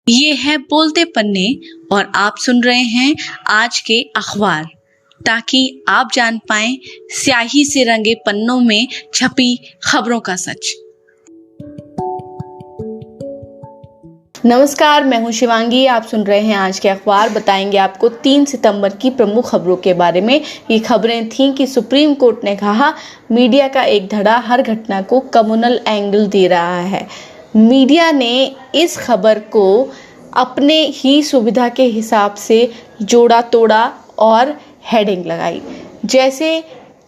ये है बोलते पन्ने और आप सुन रहे हैं आज के अखबार, ताकि आप जान पाएं स्याही से रंगे पन्नों में छपी खबरों का सच। नमस्कार, मैं हूं शिवांगी। आप सुन रहे हैं आज के अखबार। बताएंगे आपको 3 सितंबर की प्रमुख खबरों के बारे में। ये खबरें थीं कि सुप्रीम कोर्ट ने कहा मीडिया का एक धड़ा हर घटना को कम्युनल एंगल दे रहा है। मीडिया ने इस खबर को अपने ही सुविधा के हिसाब से जोड़ा तोड़ा और हेडिंग लगाई। जैसे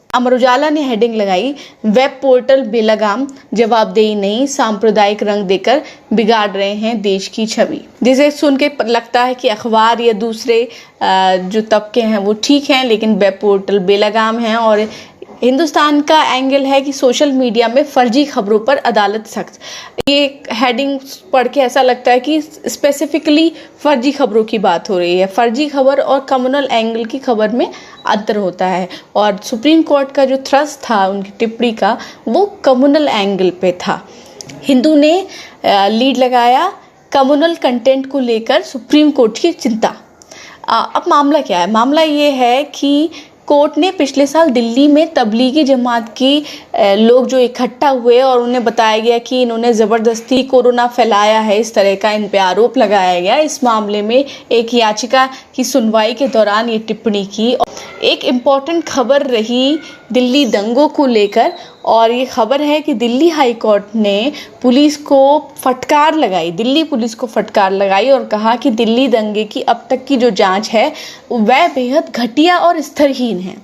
अमर उजाला ने हेडिंग लगाई, वेब पोर्टल बेलगाम जवाबदेही नहीं, सांप्रदायिक रंग देकर बिगाड़ रहे हैं देश की छवि। जिसे सुन के लगता है कि अखबार या दूसरे जो तबके हैं वो ठीक हैं, लेकिन वेब पोर्टल बेलगाम हैं। और हिंदुस्तान का एंगल है कि सोशल मीडिया में फर्जी खबरों पर अदालत सख्त। ये हेडिंग पढ़ के ऐसा लगता है कि स्पेसिफिकली फर्जी खबरों की बात हो रही है। फर्जी खबर और कम्युनल एंगल की खबर में अंतर होता है, और सुप्रीम कोर्ट का जो थ्रस्ट था उनकी टिप्पणी का, वो कम्युनल एंगल पे था। हिंदू ने लीड लगाया, कम्युनल कंटेंट को लेकर सुप्रीम कोर्ट की चिंता। अब मामला क्या है? मामला ये है कि कोर्ट ने पिछले साल दिल्ली में तबलीगी जमात की लोग जो इकट्ठा हुए और उन्हें बताया गया कि इन्होंने ज़बरदस्ती कोरोना फैलाया है, इस तरह का इन पे आरोप लगाया गया। इस मामले में एक याचिका की सुनवाई के दौरान ये टिप्पणी की। एक इम्पॉर्टेंट खबर रही दिल्ली दंगों को लेकर, और ये खबर है कि दिल्ली हाई कोर्ट ने पुलिस को फटकार लगाई, दिल्ली पुलिस को फटकार लगाई और कहा कि दिल्ली दंगे की अब तक की जो जांच है वह बेहद घटिया और स्तरहीन है।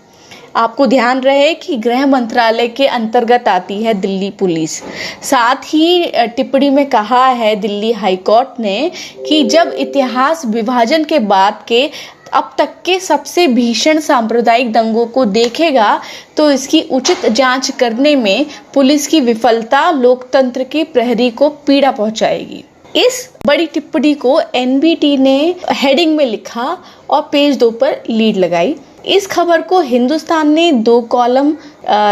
आपको ध्यान रहे कि गृह मंत्रालय के अंतर्गत आती है दिल्ली पुलिस। साथ ही टिप्पणी में कहा है दिल्ली हाई कोर्ट ने कि जब इतिहास विभाजन के बाद के अब तक के सबसे भीषण सांप्रदायिक दंगों को देखेगा तो इसकी उचित जांच करने में पुलिस की विफलता लोकतंत्र के प्रहरी को पीड़ा पहुंचाएगी। इस बड़ी टिप्पणी को एनबीटी ने हेडिंग में लिखा और पेज 2 पर लीड लगाई। इस खबर को हिंदुस्तान ने 2 कॉलम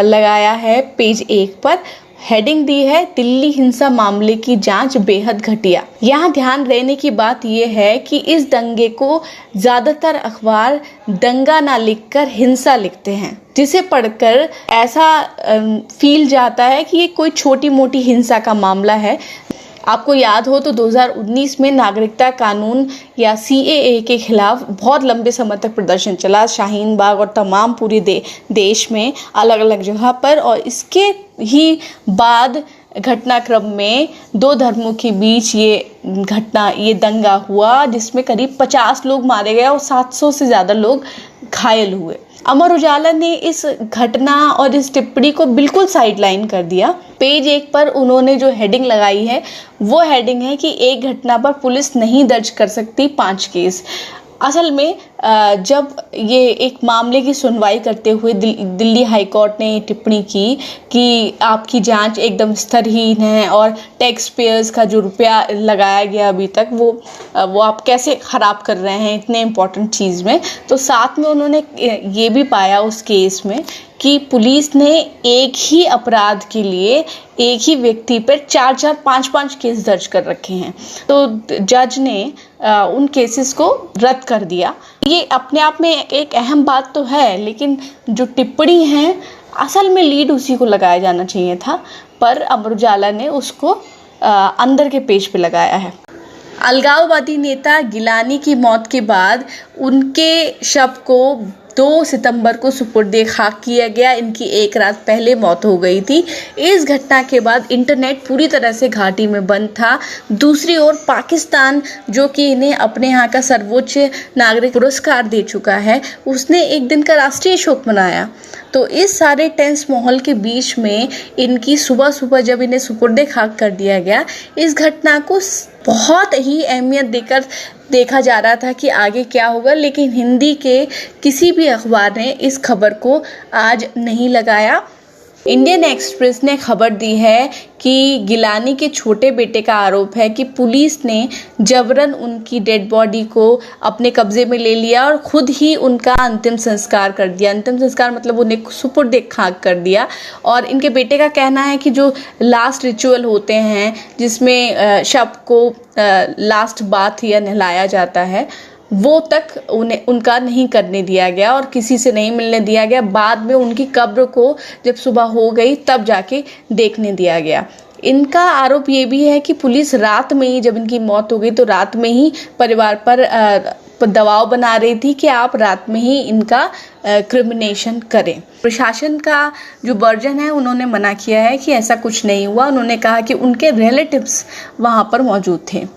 लगाया है पेज 1 पर। हेडिंग दी है दिल्ली हिंसा मामले की जांच बेहद घटिया। यहाँ ध्यान देने की बात यह है कि इस दंगे को ज्यादातर अखबार दंगा ना लिखकर हिंसा लिखते हैं, जिसे पढ़कर ऐसा फील जाता है कि ये कोई छोटी मोटी हिंसा का मामला है। आपको याद हो तो 2019 में नागरिकता कानून या सीएए के खिलाफ बहुत लंबे समय तक प्रदर्शन चला, शाहीन बाग और तमाम पूरे देश में अलग अलग जगह पर। और इसके ही बाद घटनाक्रम में 2 धर्मों के बीच ये दंगा हुआ, जिसमें करीब 50 लोग मारे गए और 700 से ज़्यादा लोग घायल हुए। अमर उजाला ने इस घटना और इस टिप्पणी को बिल्कुल साइडलाइन कर दिया। पेज 1 पर उन्होंने जो हेडिंग लगाई है वो हेडिंग है कि एक घटना पर पुलिस नहीं दर्ज कर सकती 5 केस। असल में जब ये एक मामले की सुनवाई करते हुए दिल्ली हाई कोर्ट ने टिप्पणी की कि आपकी जांच एकदम स्तरहीन है और टैक्स पेयर्स का जो रुपया लगाया गया अभी तक वो आप कैसे ख़राब कर रहे हैं इतने इम्पोर्टेंट चीज़ में, तो साथ में उन्होंने ये भी पाया उस केस में कि पुलिस ने एक ही अपराध के लिए एक ही व्यक्ति पर 4-4, 5-5 केस दर्ज कर रखे हैं। तो जज ने उन केसेस को रद्द कर दिया। ये अपने आप में एक अहम बात तो है, लेकिन जो टिप्पणी है असल में लीड उसी को लगाया जाना चाहिए था, पर अमर उजाला ने उसको अंदर के पेज पे लगाया है। अलगाववादी नेता गिलानी की मौत के बाद उनके शव को 2 सितंबर को सुपुर्दे खाक किया गया। इनकी एक रात पहले मौत हो गई थी। इस घटना के बाद इंटरनेट पूरी तरह से घाटी में बंद था। दूसरी ओर पाकिस्तान, जो कि इन्हें अपने यहाँ का सर्वोच्च नागरिक पुरस्कार दे चुका है, उसने एक दिन का राष्ट्रीय शोक मनाया। तो इस सारे टेंस माहौल के बीच में इनकी सुबह जब इन्हें सुपुर्दे खाक कर दिया गया, इस घटना को बहुत ही अहमियत देकर देखा जा रहा था कि आगे क्या होगा, लेकिन हिंदी के किसी भी अखबार ने इस खबर को आज नहीं लगाया। इंडियन एक्सप्रेस ने खबर दी है कि गिलानी के छोटे बेटे का आरोप है कि पुलिस ने जबरन उनकी डेड बॉडी को अपने कब्जे में ले लिया और खुद ही उनका अंतिम संस्कार कर दिया। अंतिम संस्कार मतलब उन्हें सुपुर्द खाक कर दिया। और इनके बेटे का कहना है कि जो लास्ट रिचुअल होते हैं जिसमें शव को लास्ट बाथ या नहलाया जाता है वो तक उनका नहीं करने दिया गया और किसी से नहीं मिलने दिया गया। बाद में उनकी कब्र को जब सुबह हो गई तब जाके देखने दिया गया। इनका आरोप ये भी है कि पुलिस रात में ही, जब इनकी मौत हो गई तो रात में ही परिवार पर दबाव बना रही थी कि आप रात में ही इनका क्रिमिनेशन करें। प्रशासन का जो वर्जन है उन्होंने मना किया है कि ऐसा कुछ नहीं हुआ। उन्होंने कहा कि उनके रिलेटिव्स वहाँ पर मौजूद थे।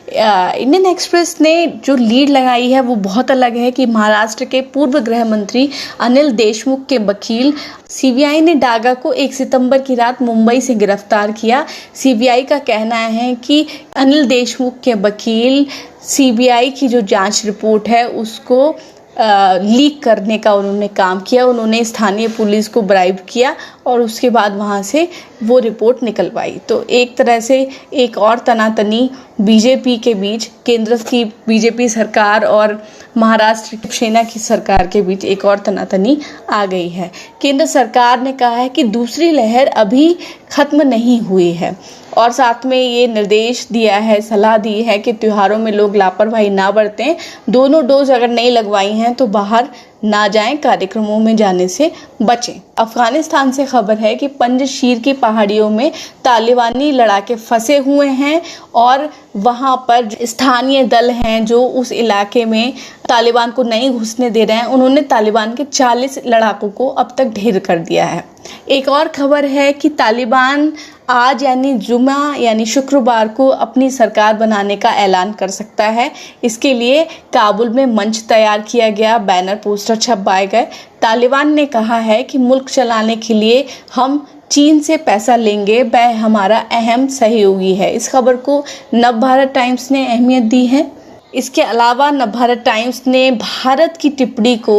इंडियन एक्सप्रेस ने जो लीड लगाई है वो बहुत अलग है कि महाराष्ट्र के पूर्व गृह मंत्री अनिल देशमुख के वकील सीबीआई ने डागा को 1 सितंबर की रात मुंबई से गिरफ्तार किया। सीबीआई का कहना है कि अनिल देशमुख के वकील सीबीआई की जो जांच रिपोर्ट है उसको लीक करने का उन्होंने काम किया। उन्होंने स्थानीय पुलिस को ब्राइब किया और उसके बाद वहाँ से वो रिपोर्ट निकलवाई। तो एक तरह से एक और तनातनी बीजेपी के बीच, केंद्र की बीजेपी सरकार और महाराष्ट्र की सेना की सरकार के बीच एक और तनातनी आ गई है। केंद्र सरकार ने कहा है कि दूसरी लहर अभी खत्म नहीं हुई है और साथ में ये निर्देश दिया है, सलाह दी है कि त्योहारों में लोग लापरवाही ना बरतें। दोनों डोज अगर नहीं लगवाई हैं तो बाहर ना जाएं, कार्यक्रमों में जाने से बचें। अफगानिस्तान से खबर है कि पंजशीर की पहाड़ियों में तालिबानी लड़ाके फंसे हुए हैं और वहां पर स्थानीय दल हैं जो उस इलाके में तालिबान को नहीं घुसने दे रहे हैं। उन्होंने तालिबान के 40 लड़ाकों को अब तक ढेर कर दिया है। एक और खबर है कि तालिबान आज यानी जुमा यानी शुक्रवार को अपनी सरकार बनाने का ऐलान कर सकता है। इसके लिए काबुल में मंच तैयार किया गया, बैनर पोस्टर छपवाए गए। तालिबान ने कहा है कि मुल्क चलाने के लिए हम चीन से पैसा लेंगे, वह हमारा अहम सहयोगी है। इस खबर को नवभारत टाइम्स ने अहमियत दी है। इसके अलावा नवभारत टाइम्स ने भारत की टिप्पणी को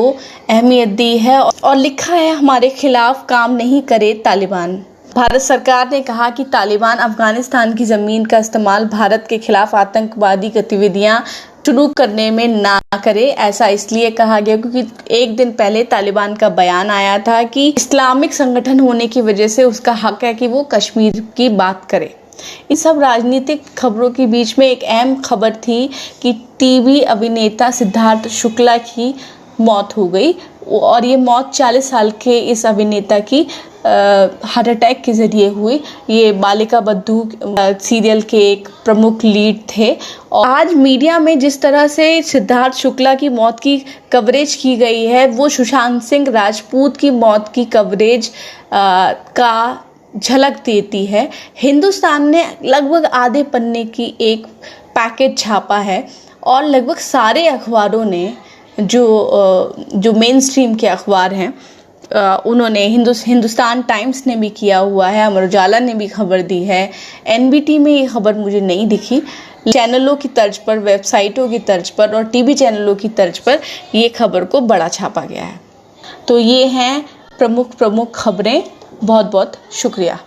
अहमियत दी है और लिखा है, हमारे खिलाफ काम नहीं करे तालिबान। भारत सरकार ने कहा कि तालिबान अफगानिस्तान की ज़मीन का इस्तेमाल भारत के खिलाफ आतंकवादी गतिविधियां शुरू करने में ना करे। ऐसा इसलिए कहा गया क्योंकि एक दिन पहले तालिबान का बयान आया था कि इस्लामिक संगठन होने की वजह से उसका हक है कि वो कश्मीर की बात करे। इन सब राजनीतिक खबरों के बीच में एक अहम खबर थी कि टीवी अभिनेता सिद्धार्थ शुक्ला की मौत हो गई और ये मौत 40 साल के इस अभिनेता की हार्ट अटैक के ज़रिए हुई। ये बालिका बंधु सीरियल के एक प्रमुख लीड थे और आज मीडिया में जिस तरह से सिद्धार्थ शुक्ला की मौत की कवरेज की गई है वो सुशांत सिंह राजपूत की मौत की कवरेज का झलक देती है। हिंदुस्तान ने लगभग आधे पन्ने की एक पैकेज छापा है और लगभग सारे अखबारों ने जो मेन स्ट्रीम के अखबार हैं उन्होंने, हिंदुस्तान टाइम्स ने भी किया हुआ है, अमर उजाला ने भी खबर दी है। एनबीटी में ये खबर मुझे नहीं दिखी। चैनलों की तर्ज पर, वेबसाइटों की तर्ज पर और टीवी चैनलों की तर्ज पर ये खबर को बड़ा छापा गया है। तो ये हैं प्रमुख खबरें। बहुत बहुत शुक्रिया।